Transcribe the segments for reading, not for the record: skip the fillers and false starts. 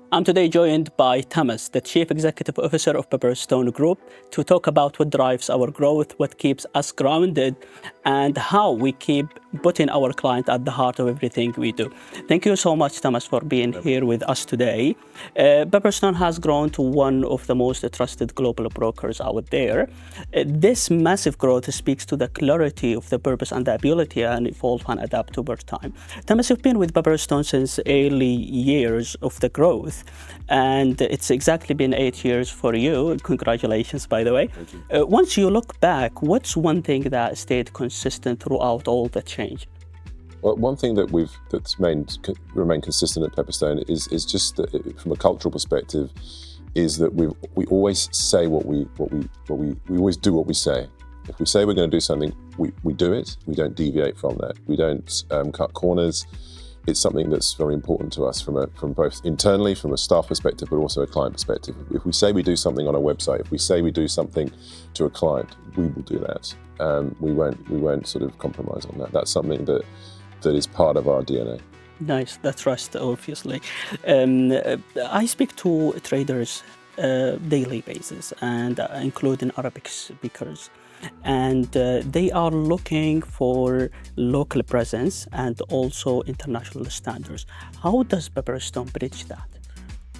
I'm today joined by Thomas, the Chief Executive Officer of Pepperstone Group, to talk about what drives our growth, what keeps us grounded, and how we keep putting our client at the heart of everything we do. Thank you so much, Thomas, for being here with us today. Pepperstone has grown to one of the most trusted global brokers out there. This massive growth speaks to the clarity of the purpose and the ability to evolve and adapt over time. Thomas, you've been with Pepperstone since early years of the growth. And it's exactly been 8 years for you. Congratulations, by the way. Thank you. Once you look back, what's one thing that stayed consistent throughout all the change? Well, one thing that's remained consistent at Pepperstone is just that from a cultural perspective, is that we always say we always do what we say. If we say we're going to do something, we do it. We don't deviate from that. We don't cut corners. It's something that's very important to us from both internally, from a staff perspective, but also a client perspective. If we say we do something on a website, if we say we do something to a client, we will do that. We won't sort of compromise on that. That's something that is part of our DNA. Nice, that's trust, obviously. I speak to traders daily basis, and including Arabic speakers. And they are looking for local presence and also international standards. How does Pepperstone bridge that?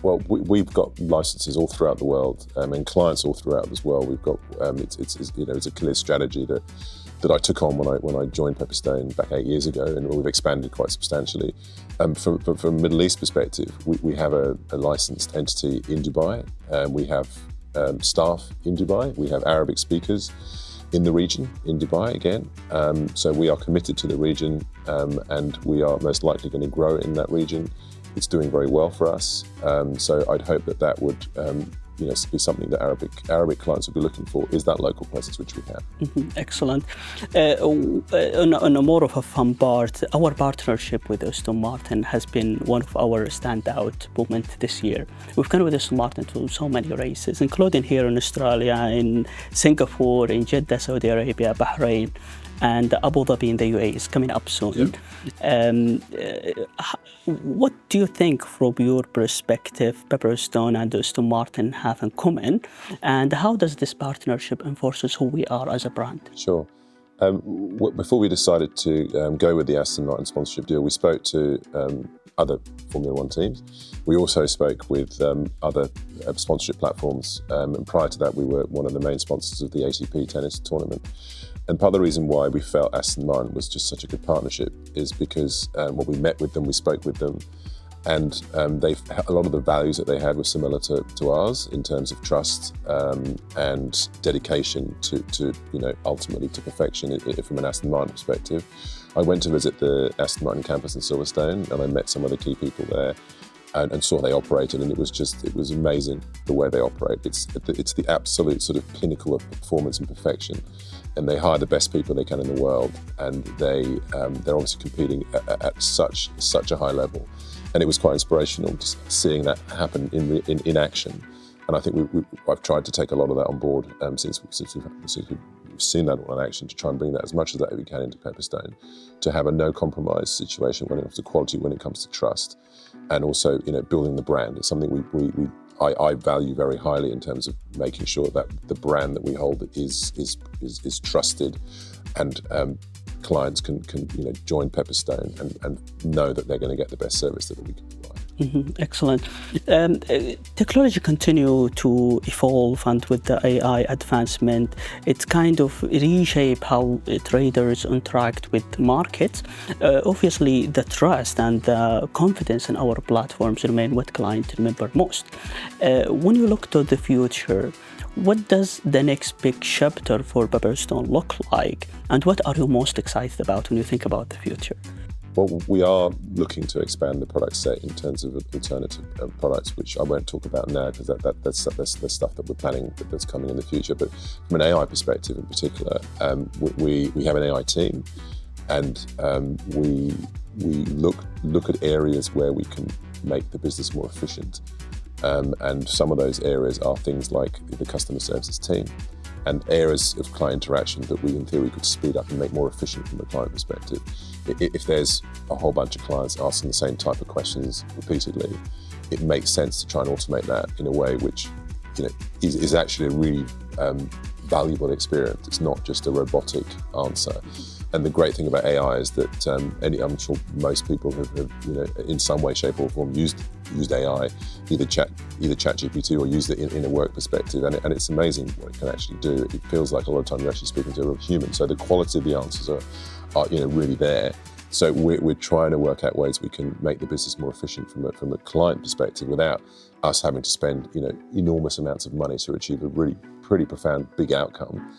Well, we've got licenses all throughout the world and clients all throughout as well. We've got it's a clear strategy that I took on when I joined Pepperstone back 8 years ago, and we've expanded quite substantially. From a Middle East perspective, we have a licensed entity in Dubai. We have staff in Dubai. We have Arabic speakers in the region, in Dubai again. So we are committed to the region and we are most likely going to grow in that region. It's doing very well for us. So I'd hope that would be something that Arabic clients will be looking for, is that local presence, which we have. Excellent. On a more of a fun part, our partnership with Aston Martin has been one of our standout moments this year. We've gone with Aston Martin to so many races, including here in Australia, in Singapore, in Jeddah, Saudi Arabia, Bahrain, and Abu Dhabi in the UAE is coming up soon. Yep. What do you think, from your perspective, Pepperstone and Aston Martin have in common, and how does this partnership enforces who we are as a brand? Sure. Before we decided to go with the Aston Martin sponsorship deal, we spoke to other Formula One teams. We also spoke with other sponsorship platforms, and prior to that we were one of the main sponsors of the ATP tennis tournament. And part of the reason why we felt Aston Martin was just such a good partnership is because when we met with them, we spoke with them, and a lot of the values that they had were similar to ours in terms of trust and dedication to ultimately to perfection from an Aston Martin perspective. I went to visit the Aston Martin campus in Silverstone, and I met some of the key people there and saw they operated, and it was amazing the way they operate. It's the absolute sort of pinnacle of performance and perfection. And they hire the best people they can in the world, and they're obviously competing at such a high level. And it was quite inspirational just seeing that happen in action. And I think I've tried to take a lot of that on board since we've seen that all in action, to try and bring that as much as that we can into Pepperstone, to have a no compromise situation when it comes to quality, when it comes to trust, and also building the brand. It's something I value very highly in terms of making sure that the brand that we hold is trusted, and clients can join Pepperstone and know that they're going to get the best service that we can provide. Excellent. Technology continue to evolve, and with the AI advancement, it's kind of reshape how traders interact with markets. Obviously, the trust and the confidence in our platforms remain what clients remember most. When you look to the future, what does the next big chapter for Pepperstone look like, and what are you most excited about when you think about the future? Well, we are looking to expand the product set in terms of alternative products, which I won't talk about now because that's stuff that we're planning that's coming in the future. But from an AI perspective in particular, we have an AI team, and we look at areas where we can make the business more efficient. And some of those areas are things like the customer services team, and areas of client interaction that we in theory could speed up and make more efficient from a client perspective. If there's a whole bunch of clients asking the same type of questions repeatedly, it makes sense to try and automate that in a way which, you know, is actually a really valuable experience. It's not just a robotic answer. And the great thing about AI is that I'm sure most people have, you know, in some way, shape, or form used AI, either ChatGPT or used it in a work perspective, and it's amazing what it can actually do. It feels like a lot of time you're actually speaking to a real human. So the quality of the answers are you know, really there. So we're trying to work out ways we can make the business more efficient from a client perspective without us having to spend, you know, enormous amounts of money to achieve a really pretty profound big outcome.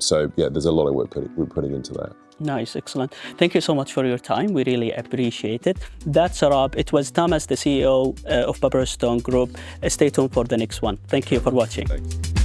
So yeah, there's a lot of work we're putting into that. Nice, excellent. Thank you so much for your time. We really appreciate it. That's a wrap. It was Thomas, the CEO of Pepperstone Group. Stay tuned for the next one. Thank you for watching. Thanks.